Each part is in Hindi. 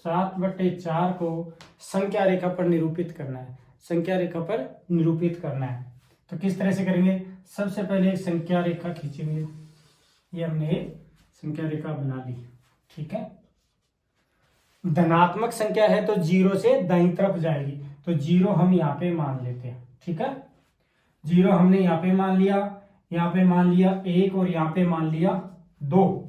7/4 को संख्या रेखा पर निरूपित करना है, संख्या रेखा पर निरूपित करना है। तो किस तरह से करेंगे, सबसे पहले एक संख्या रेखा खींचेंगे, ये हमने एक संख्या रेखा बना ली, ठीक है। धनात्मक संख्या है तो 0 से दाईं तरफ जाएगी, तो 0 हम यहाँ पे मान लेते हैं, ठीक है। 0 हमने यहाँ पे मान लिया, यहाँ पे मान लिया 1 और यहाँ पे मान लिया 2।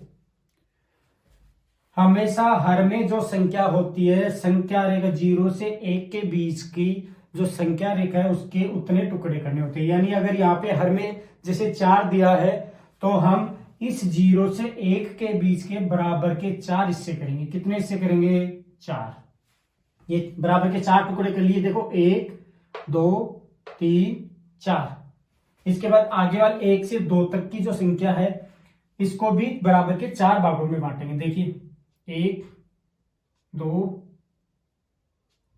हमेशा हर में जो संख्या होती है, संख्या रेखा 0 से 1 के बीच की जो संख्या रेखा है उसके उतने टुकड़े करने होते हैं। यानी अगर यहाँ पे हर में जैसे 4 दिया है तो हम इस 0 से 1 के बीच के बराबर के 4 हिस्से करेंगे। कितने हिस्से करेंगे, 4। ये बराबर के 4 टुकड़े कर लिए, देखो 1 2 3 4। इसके बाद आगे वाले 1 से 2 तक की जो संख्या है इसको भी बराबर के 4 भागों में बांटेंगे। देखिए 1 2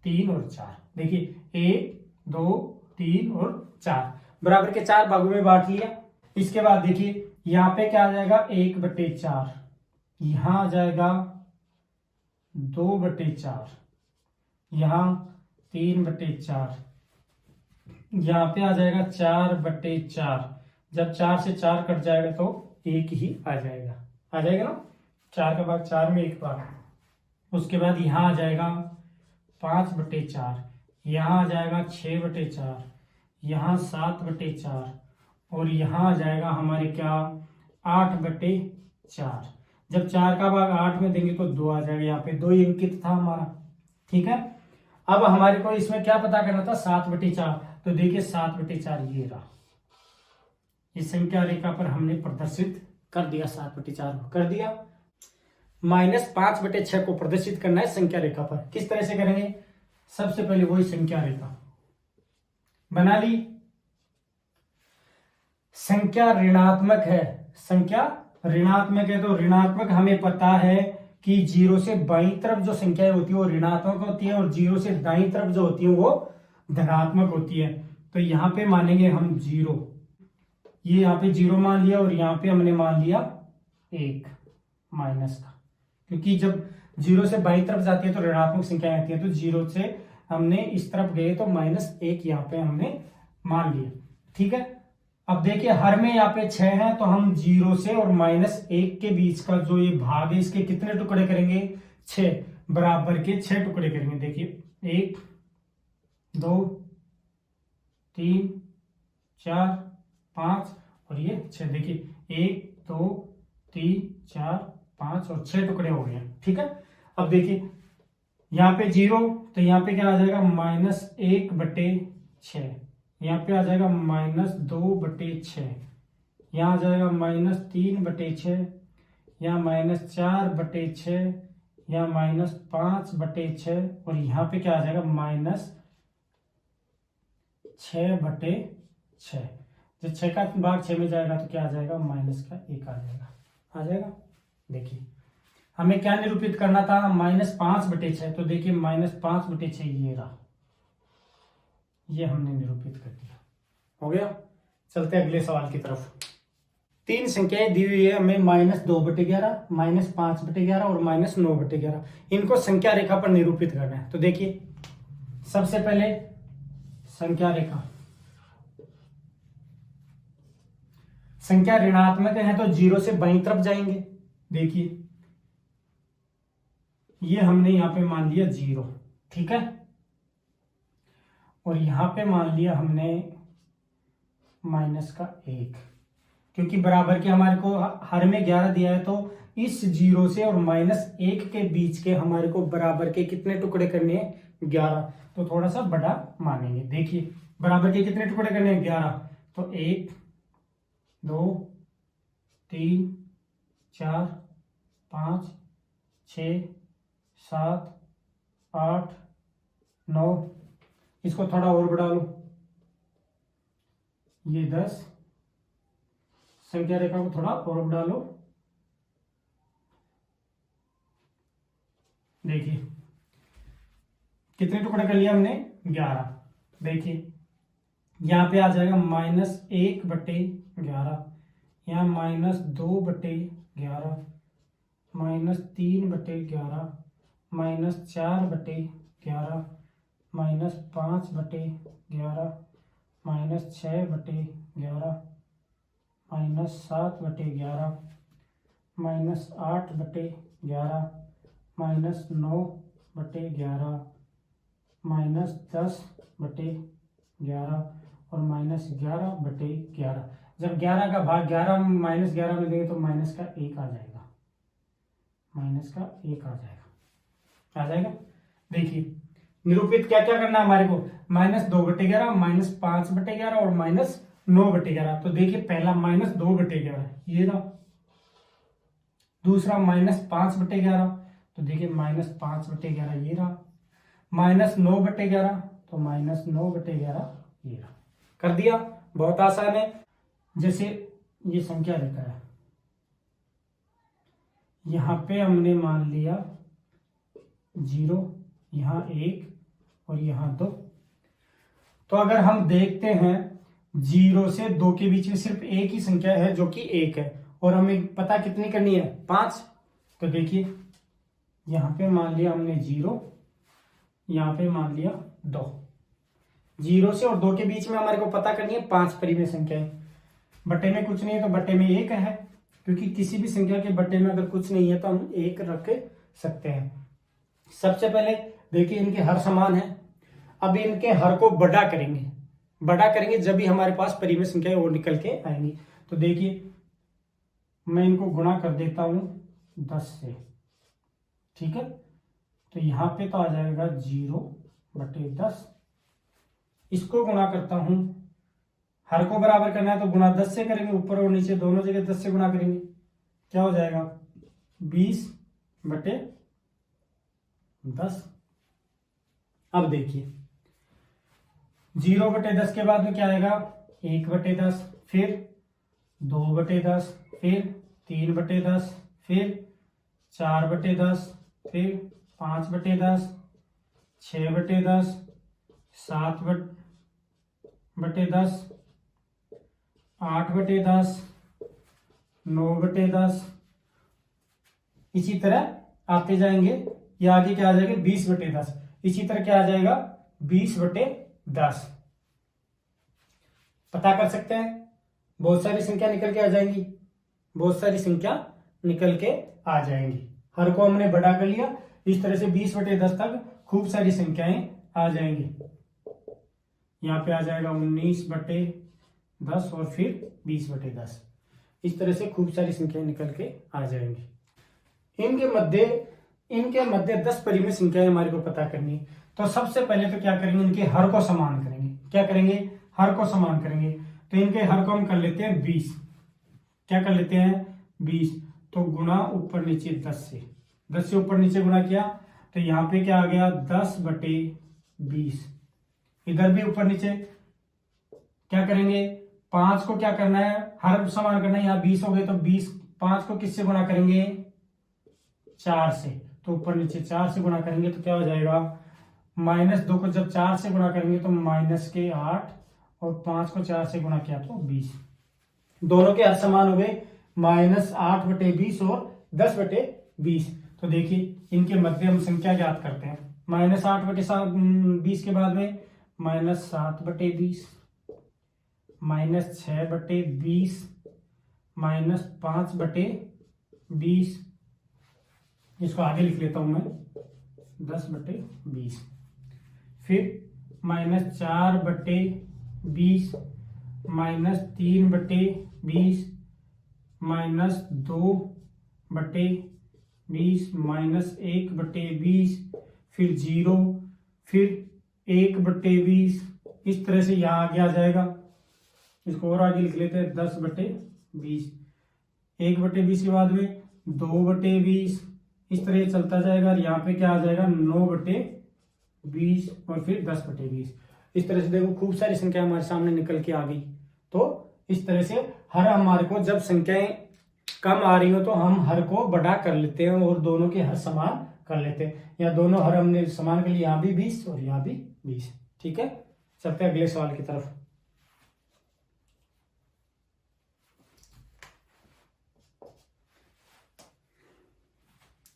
3 और 4, देखिए 1 2 3 और 4 बराबर के 4 भागों में बांट लिया। इसके बाद देखिए यहाँ पे क्या आ जाएगा, 1/4, यहां आ जाएगा 2/4, यहां 3/4, यहाँ पे आ जाएगा 4/4। जब 4 से 4 कट जाएगा तो 1 ही आ जाएगा, आ जाएगा ना, 4 का भाग 4 में 1 भाग। उसके बाद यहाँ आ जाएगा 5/4, यहाँ आ जाएगा 6/4, यहाँ 7/4 और यहाँ आ जाएगा हमारे क्या 8/4। जब 4 का भाग 8 में देंगे तो 2 आ जाएगा, यहाँ पे 2 ही अंकित था हमारा, ठीक है। अब हमारे को इसमें क्या पता करना था, 7/4। तो देखिए 7/4 ये रहा, इस संख्या रेखा पर हमने प्रदर्शित कर दिया, 7/4 को कर दिया। -5/6 को प्रदर्शित करना है संख्या रेखा पर। किस तरह से करेंगे, सबसे पहले वही संख्या रेखा बना ली। संख्या ऋणात्मक है, संख्या ऋणात्मक है तो ऋणात्मक हमें पता है कि 0 से बाईं तरफ जो संख्याएं होती है वो ऋणात्मक होती है और 0 से दाईं तरफ जो होती है वो धनात्मक होती है। तो यहाँ पे मानेंगे हम 0, ये यहाँ पे 0 मान लिया और यहाँ पे हमने मान लिया 1 माइनस का, क्योंकि जब 0 से बाईं तरफ जाती है तो ऋणात्मक संख्या आती है, तो 0 से हमने इस तरफ गए तो -1 यहाँ पे हमने मान लिया, ठीक है। अब देखिए हर में यहाँ पे 6 है तो हम 0 से और -1 के बीच का जो ये भाग है इसके कितने टुकड़े करेंगे, 6, बराबर के 6 टुकड़े करेंगे। देखिए 1 2 3 4 5 और ये 6, देखिए 1 2 3 4 5 और 6 टुकड़े हो गए, ठीक है। अब देखिए यहाँ पे 0 तो यहाँ पे क्या आ जाएगा, -1/6, यहाँ पे आ जाएगा -2/6, यहाँ आ जाएगा -3/6, यहाँ -4/6, यहाँ -5/6 और यहाँ पे क्या आ जाएगा, -6/6। जब 6 का भाग 6 में जाएगा तो क्या आ जाएगा, -1 आ जाएगा, आ जाएगा। देखिए हमें क्या निरूपित करना था, -5/6, तो देखिए -5/6 ये रहा, ये हमने निरूपित कर दिया, हो गया। चलते हैं अगले सवाल की तरफ। 3 संख्याएं दी हुई है हमें, -2/11, -5/11 और -9/11। इनको संख्या रेखा पर निरूपित करना है। तो देखिए सबसे पहले संख्या रेखा, संख्या ऋणात्मक है तो 0 से बाईं तरफ जाएंगे। देखिए ये हमने यहां पे मान लिया 0, ठीक है, और यहां पे मान लिया हमने -1, क्योंकि बराबर के हमारे को हर में 11 दिया है तो इस 0 से और -1 के बीच के हमारे को बराबर के कितने टुकड़े करने हैं, 11, तो थोड़ा सा बड़ा मानेंगे। देखिए बराबर के कितने टुकड़े करने हैं, 11, तो 1 2 3 4 5 6 7 8 9, इसको थोड़ा और बढ़ा लो, ये 10, संख्या रेखा को थोड़ा और बढ़ा लो। देखिए कितने टुकड़े कर लिया हमने, 11। देखिए यहाँ पे आ जाएगा -1/11, यहाँ -2/11, -3/11, -4/11 -5/11 -6/11 -7/11 -8/11 -9/11 -10/11 और -11/11। जब 11 का भाग 11 -11 में देंगे तो माइनस का 1 आ जाएगा, माइनस का 1 आ जाएगा, आ जाएगा। देखिए निरूपित क्या क्या करना है हमारे को, -2/11 -5/11 और -9/11। तो देखिए पहला -2/11 ये रहा, दूसरा -5/11 तो देखिए -5/11 ये रहा, -9/11 तो -9/11 ये रहा। कर दिया, बहुत आसान है। जैसे ये संख्या देता है, यहां पे हमने मान लिया 0, यहां 1 और यहां 2। तो अगर हम देखते हैं 0 से 2 के बीच में सिर्फ एक ही संख्या है जो कि 1 है, और हमें पता कितनी करनी है, 5। तो देखिए यहां पे मान लिया हमने 0, यहां पे मान लिया 2। 0 से और 2 के बीच में हमारे को पता करनी है 5 परिमेय संख्याएं। बट्टे में कुछ नहीं है तो बट्टे में 1 है, क्योंकि किसी भी संख्या के बट्टे में अगर कुछ नहीं है तो हम 1 रख सकते हैं। सबसे पहले देखिए इनके हर समान है, अब इनके हर को बड़ा करेंगे जब भी हमारे पास परिमेय संख्याएं और निकल के आएंगी। तो देखिए मैं इनको गुणा कर देता हूं 10 से, ठीक है। तो यहां पे तो आ जाएगा 0/10। इसको गुणा करता हूं, हर को बराबर करना है तो गुणा 10 से करेंगे, ऊपर और नीचे दोनों जगह 10 से गुणा करेंगे, क्या हो जाएगा 20/10। अब देखिए 0/10 के बाद में क्या आएगा, 1/10, फिर 2/10, फिर 3/10, फिर 4/10, फिर 5/10, 6/10, 7/10, 8/10, 9/10, इसी तरह आते जाएंगे। ये आगे क्या आ जाएगा 20/10, इसी तरह क्या आ जाएगा 20/10। पता कर सकते हैं, बहुत सारी संख्या निकल के आ जाएंगी, बहुत सारी संख्या निकल के आ जाएंगी। हर को हमने बड़ा कर लिया, इस तरह से 20/10 तक खूब सारी संख्याएं आ जाएंगी। यहाँ पे आ जाएगा 19/10 और फिर 20/10। इस तरह से खूब सारी संख्याएं निकल के आ जाएंगी। इनके मध्य 10 परिमेय संख्याएं हमारे को पता करनी है। तो सबसे पहले तो क्या करेंगे, इनके हर को समान करेंगे। क्या करेंगे, हर को समान करेंगे। तो इनके हर को हम कर लेते हैं 20। क्या कर लेते हैं 20, तो गुणा ऊपर नीचे 10 से, 10 से ऊपर नीचे गुणा किया तो यहाँ पे क्या आ गया 10/20। इधर भी ऊपर नीचे क्या करेंगे, 5 को क्या करना है, हर समान करना है। यहाँ 20 हो गए तो 20, 5 को किससे गुणा करेंगे 4 से, तो ऊपर नीचे 4 से गुणा करेंगे तो क्या हो जाएगा, -2 को जब 4 से गुणा करेंगे तो -8, और 5 को 4 से गुणा किया तो 20। दोनों के हर समान हो गए, -8/20 और 10/20। तो देखिए इनके मध्य हम संख्या ज्ञात करते हैं। -8/20 के बाद में -7/20, -6/20, -5/20। इसको आगे लिख लेता हूं मैं 10/20। फिर -4/20, -3/20, -2/20, -1/20, फिर 0, फिर 1/20। इस तरह से यहाँ आगे आ जाएगा। इसको और आगे लिख लेते हैं 10/20। 1/20 के बाद में 2/20, इस तरह चलता जाएगा। और यहाँ पे क्या आ जाएगा 9/20 और फिर 10/20। इस तरह से देखो खूब सारी संख्या हमारे सामने निकल के आ गई। तो इस तरह से हर हमारे को जब संख्याएं कम आ रही हो तो हम हर को बड़ा कर लेते हैं और दोनों के हर समान कर लेते हैं। या दोनों हर हमने समान कर लिया, यहाँ भी 20 और यहाँ भी 20। ठीक है, चलते हैं अगले सवाल की तरफ।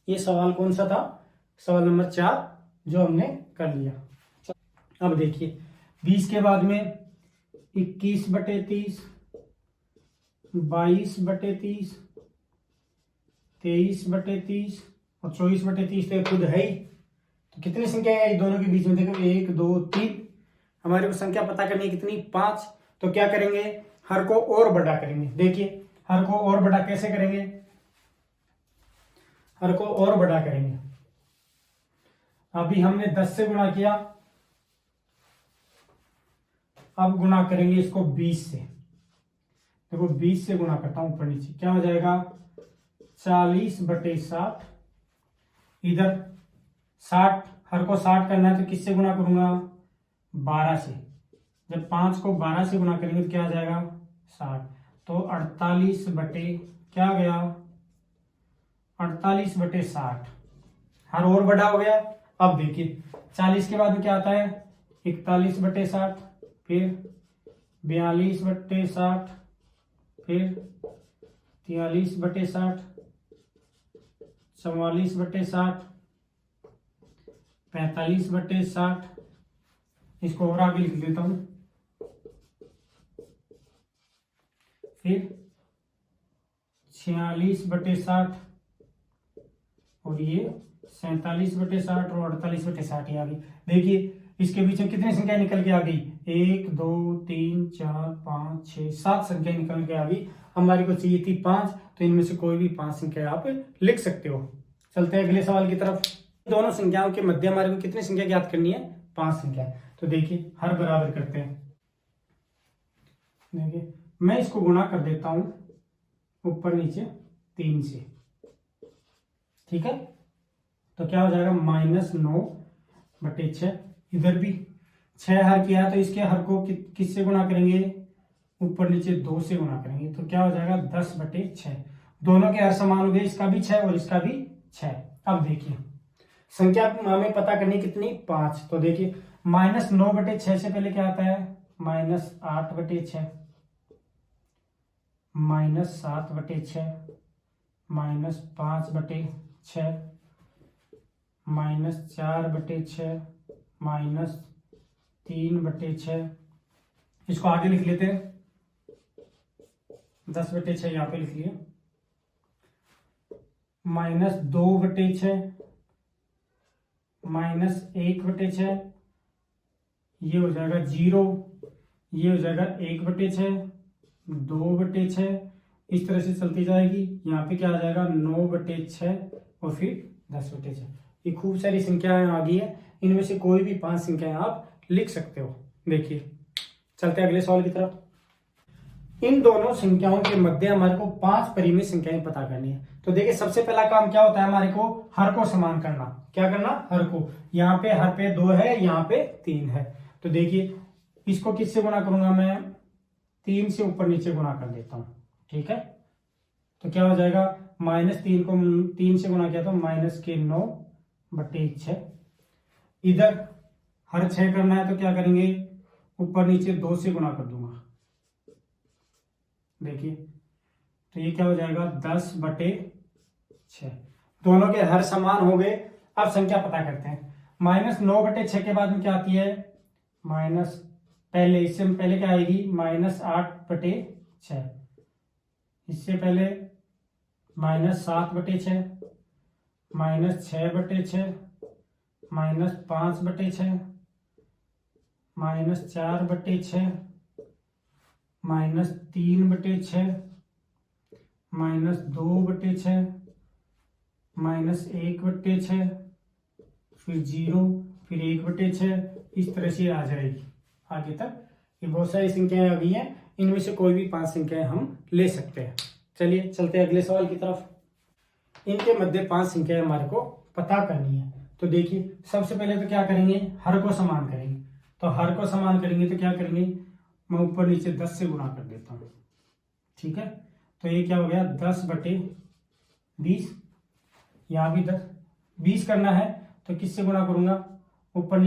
ये सवाल कौन सा था, सवाल नंबर 4 जो हमने कर लिया। अब देखिए 20 के बाद में 21/30, 22/30, 23/30 और 24/30 तो खुद है ही। तो कितनी संख्या है दोनों के बीच में? देखो 1 2 3, हमारे को संख्या पता करनी है कितनी? 5। तो क्या करेंगे, हर को और बड़ा करेंगे। देखिए हर को और बड़ा कैसे करेंगे? हर को और बड़ा करेंगे। अभी हमने 10 से गुणा किया, अब गुणा करेंगे इसको 20 से। देखो 20 से गुणा करता हूं ऊपर नीचे, क्या हो जाएगा? 40/60। इधर 60, हर को 60 करना है तो किससे गुणा करूंगा? 12 से। जब 5 को 12 से गुणा करेंगे तो क्या आ जाएगा? 60। तो 48 बटे क्या गया? 48/60। हर और बड़ा हो गया। अब देखिए 40 के बाद में क्या आता है? 41/60, फिर 42/60, फिर 43/60, 44/60, 45/60। इसको और आगे लिख देता हूं, फिर 46/60 और ये 47/60 और 48/60 आ गई। देखिए इसके बीच में कितनी संख्या निकल के आ गई? 1 2 3 4 5 6 7 संख्या निकल के आ गई। हमारी को चाहिए थी 5, तो इनमें से कोई भी 5 संख्या आप लिख सकते हो। चलते हैं अगले सवाल की तरफ। दोनों संख्याओं के मध्य हमारे को कितनी संख्या ज्ञात करनी है? 5 संख्या। तो देखिए हर बराबर करते हैं। देखिए मैं इसको गुणा कर देता हूं ऊपर नीचे 3 से, ठीक है। तो क्या हो जाएगा? -9/6। इधर भी 6 हर किया है तो इसके हर को किससे गुणा करेंगे? ऊपर नीचे 2 से गुणा करेंगे। तो क्या हो जाएगा? 10/6। दोनों के हर समान हो गए, इसका भी 6 और इसका भी 6। अब देखिए संख्या हमें पता करनी कितनी? 5। तो देखिए -9/6 से पहले क्या आता है? -8/6, -7/6, -5/6, -4/6, -3/6। इसको आगे लिख लेते हैं, 10/6 यहां पे लिख लिया। -2/6, -1/6, ये हो जाएगा 0, ये हो जाएगा 1/6, 2/6। इस तरह से चलती जाएगी। यहाँ पे क्या आ जाएगा? 9/6 और फिर 10/6। ये खूब सारी संख्याएं आ गई है, इनमें से कोई भी 5 संख्याएं आप लिख सकते हो। देखिए चलते हैं अगले सवाल की तरफ। इन दोनों संख्याओं के मध्य हमारे को 5 परिमेय संख्याएं पता करनी है। तो देखिए सबसे पहला काम क्या होता है हमारे को? हर को समान करना। क्या करना? हर को। यहाँ पे हर पे 2 है, यहाँ पे 3 है। तो देखिए इसको किससे गुणा करूंगा? मैं 3 से ऊपर नीचे गुणा कर देता हूं, ठीक है। तो क्या हो जाएगा? -3 को 3 से गुणा किया तो -9/6। इधर हर 6 करना है तो क्या करेंगे? ऊपर नीचे 2 से गुणा कर दूंगा। देखिए तो ये क्या हो जाएगा? 10/6। दोनों के हर समान हो गए। अब संख्या पता करते हैं। -9/6 के बाद में क्या आती है? पहले इससे पहले क्या आएगी? -8/6। इससे पहले -7/6, -6/6, -5/6, -4/6, -3/6, -2/6, -1/6, फिर 0, फिर 1/6। इस तरह से आ जाएगी आगे तक। ये बहुत सारी संख्याएं आ गई हैं, इनमें से कोई भी 5 संख्याएं हम ले सकते हैं। चलिए चलते हैं अगले सवाल की तरफ। इनके मध्य 5 संख्याएं हमारे को पता करनी है। तो देखिए सबसे पहले तो क्या करेंगे? हर को समान करेंगे। तो हर को समान करेंगे तो क्या करेंगे? मैं ऊपर नीचे 10 से गुणा कर देता हूं, ठीक है। तो ये क्या हो गया? 10/20। यहां भी 20 करना है तो किससे गुणा करूंगा? ऊपर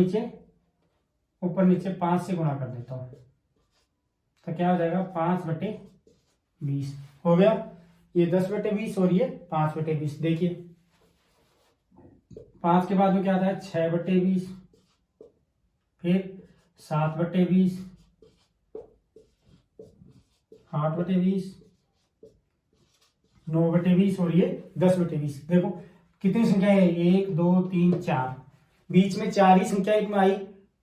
नीचे 5 से गुणा कर देता हूं। तो क्या हो जाएगा? 5/20 हो गया। ये 10/20 और ये 5/20। देखिए 5 के बाद में क्या आता है 6/20, फिर 7/20, 8/20, 9/20 और ये 10/20। देखो कितनी संख्या है, 1 2 3 4, बीच में 4 ही संख्या एक में आई,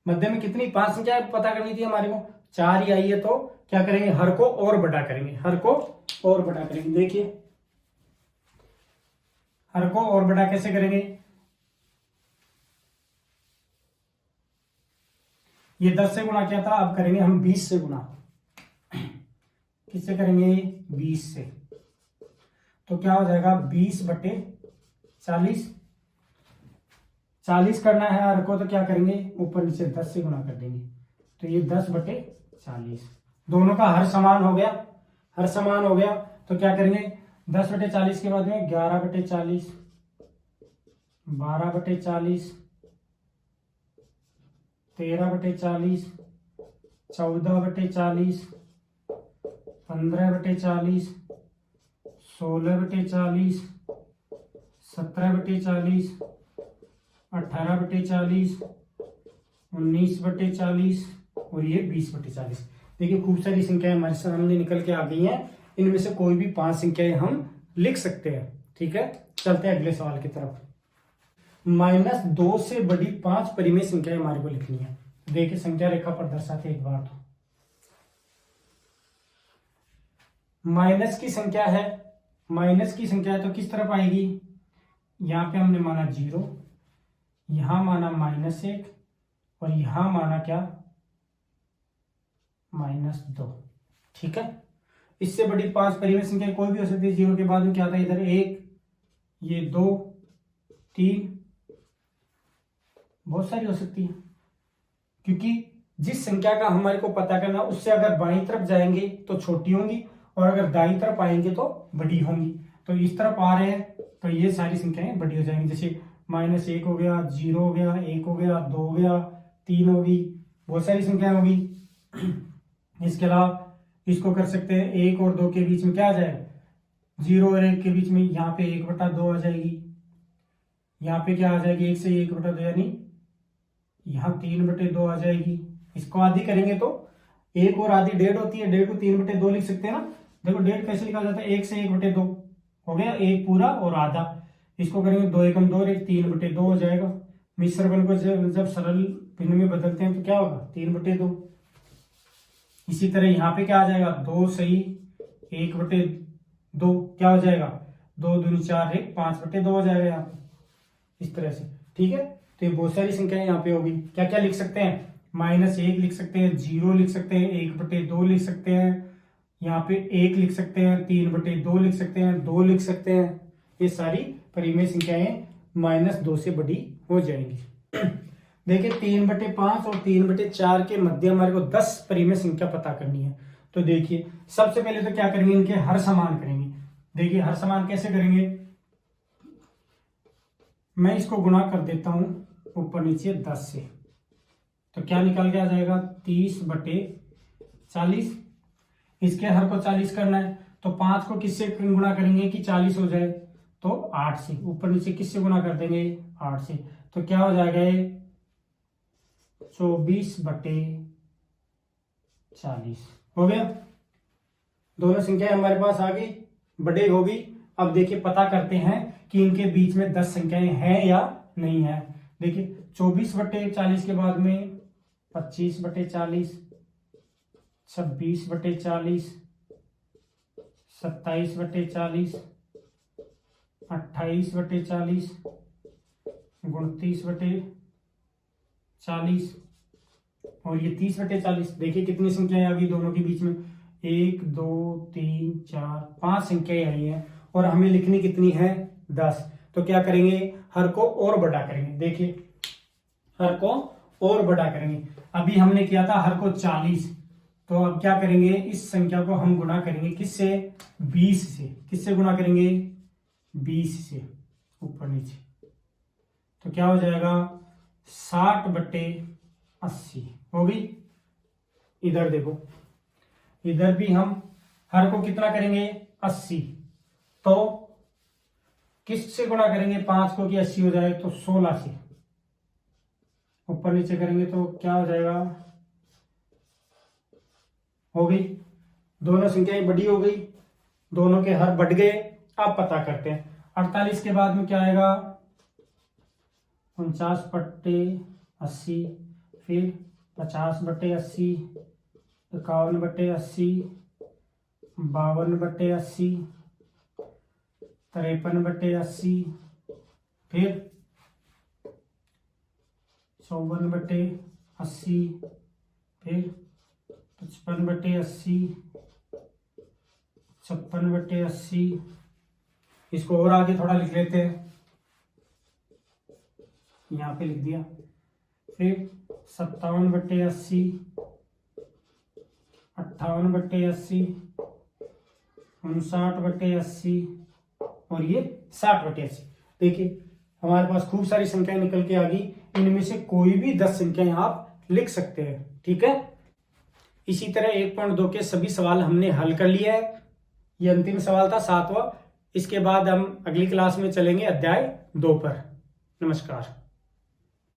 मध्य में कितनी 5 संख्या पता करनी थी हमारे को, 4 ही आई है। तो क्या करेंगे, हर को और बड़ा करेंगे, हर को और बड़ा करेंगे। देखिए हर को और बड़ा कैसे करेंगे, ये 10 से गुणा किया था, अब करेंगे हम 20 से गुणा। किससे करेंगे, 20 से। तो क्या हो जाएगा 20/40, 40 करना है हर को, तो क्या करेंगे ऊपर नीचे 10 से गुणा कर देंगे, तो ये 10/40। दोनों का हर समान हो गया, हर समान हो गया। तो क्या करेंगे 10/40 के बाद में 11/40, 12/40, 13/40, 14/40, 15/40, 16/40, 17/40, 18/40, 19/40 और ये 20/40। देखिए खूब सारी संख्याएं हमारे सामने निकल के आ गई हैं, इनमें से कोई भी 5 संख्याएं हम लिख सकते हैं। ठीक है, चलते हैं अगले सवाल की तरफ। -2 से बड़ी 5 परिमेय संख्याएं हमारे को लिखनी है। देखिए संख्या रेखा पर दर्शाते एक बार, तो माइनस की संख्या है, माइनस की संख्या है तो किस तरफ आएगी, यहां पे हमने माना 0, यहां माना -1 और यहां माना क्या -2। ठीक है, इससे बड़ी 5 परिमेय संख्या कोई भी हो सकती है। 0 के बाद में क्या था, इधर 1, ये 2, 3, बहुत सारी हो सकती है, क्योंकि जिस संख्या का हमारे को पता करना उससे अगर बाईं तरफ जाएंगे तो छोटी होंगी और अगर दाईं तरफ आएंगे तो बड़ी होंगी। तो इस तरफ आ रहे हैं तो ये सारी संख्याएं बड़ी हो जाएंगी, जैसे -1 हो गया, 0 हो गया, 1 हो गया, 2 हो गया, 3 होगी, बहुत सारी संख्याएं होगी। इसके अलावा इसको कर सकते हैं 1 और 2 के बीच में क्या आ जाएगा, 0 और 1 के बीच में यहाँ पे 1/2 आ जाएगी, यहाँ पे क्या आ जाएगी 1 से 1/2 यानी यहाँ 3/2 आ जाएगी। इसको आधी करेंगे तो 1 और आधी 1.5 होती है, 1.5 को 3/2 लिख सकते हैं ना। देखो 1.5 कैसे लिखा जाता है, 1 से 1/2 हो गया, 1 पूरा और आधा। इसको करेंगे 2 एकम 2 और 1 3/2 हो जाएगा। मिश्र भिन्न को जब सरल भिन्न में बदलते हैं तो क्या होगा 3/2। इसी तरह यहाँ पे क्या आ जाएगा 2 सही 1/2 क्या हो जाएगा 2 दूनी 4 1 5/2 हो जाएगा यहाँ पे, इस तरह से। ठीक है, तो ये बहुत सारी संख्याएं यहाँ पे होगी। क्या क्या लिख सकते हैं, -1 लिख सकते हैं, 0 लिख सकते हैं, 1/2 लिख सकते हैं, यहाँ पे 1 लिख सकते हैं, 3/2 लिख सकते हैं, 2 लिख सकते हैं। ये सारी परिमेय संख्याएं -2 से बड़ी हो जाएंगी। देखिए 3/5 और 3/4 के मध्य हमारे को 10 परिमेय संख्या पता करनी है। तो देखिए सबसे पहले तो क्या करेंगे, इनके हर समान करेंगे। देखिए हर समान कैसे करेंगे, मैं इसको गुणा कर देता हूं ऊपर नीचे 10 से, तो क्या निकल के आ जाएगा 30/40। इसके हर को 40 करना है तो 5 को किससे गुणा करेंगे कि 40 हो जाए, तो 8 से। ऊपर नीचे किससे गुणा कर देंगे 8 से, तो क्या हो जाएगा 24/40 हो गया। दोनों संख्या हमारे पास आ गई, बड़े हो गई। अब देखिए पता करते हैं कि इनके बीच में 10 संख्याएं हैं या नहीं है। देखिए 24/40 के बाद में 25/40, 26/40, 27/40, 28/40, 29/40 और ये 30/40। देखिए कितनी संख्याएं आ गई दोनों के बीच में, 1 2 3 4 5 संख्याएं आई हैं और हमें लिखनी कितनी है 10। तो क्या करेंगे, हर को और बड़ा करेंगे। देखिए हर को और बड़ा करेंगे। अभी हमने किया था हर को 40, तो अब क्या करेंगे, इस संख्या को हम गुणा करेंगे किससे 20 से। किससे गुणा करेंगे 20 से, ऊपर नीचे। तो क्या हो जाएगा 60/80 हो गई। इधर देखो, इधर भी हम हर को कितना करेंगे 80, तो किससे गुणा करेंगे 5 को कि 80 हो जाए तो 16 से, ऊपर नीचे करेंगे तो क्या हो जाएगा, हो गई, दोनों संख्याएं बड़ी हो गई, दोनों के हर बढ़ गए। अब पता करते हैं 48 के बाद में क्या आएगा, 49/80, फिर 50/80, 51/80, 52/80, 53/80, फिर 54/80, फिर 55/80, 56/80। इसको और आगे थोड़ा लिख लेते हैं, यहाँ पे लिख दिया, फिर 57/80, 58/80, 59/80 और ये 60/80। देखिए हमारे पास खूब सारी संख्याएं निकल के आ गई, इनमें से कोई भी 10 संख्याएं आप लिख सकते हैं। ठीक है, इसी तरह 1.2 के सभी सवाल हमने हल कर लिया है। ये अंतिम सवाल था 7वां। इसके बाद हम अगली क्लास में चलेंगे अध्याय 2 पर। नमस्कार।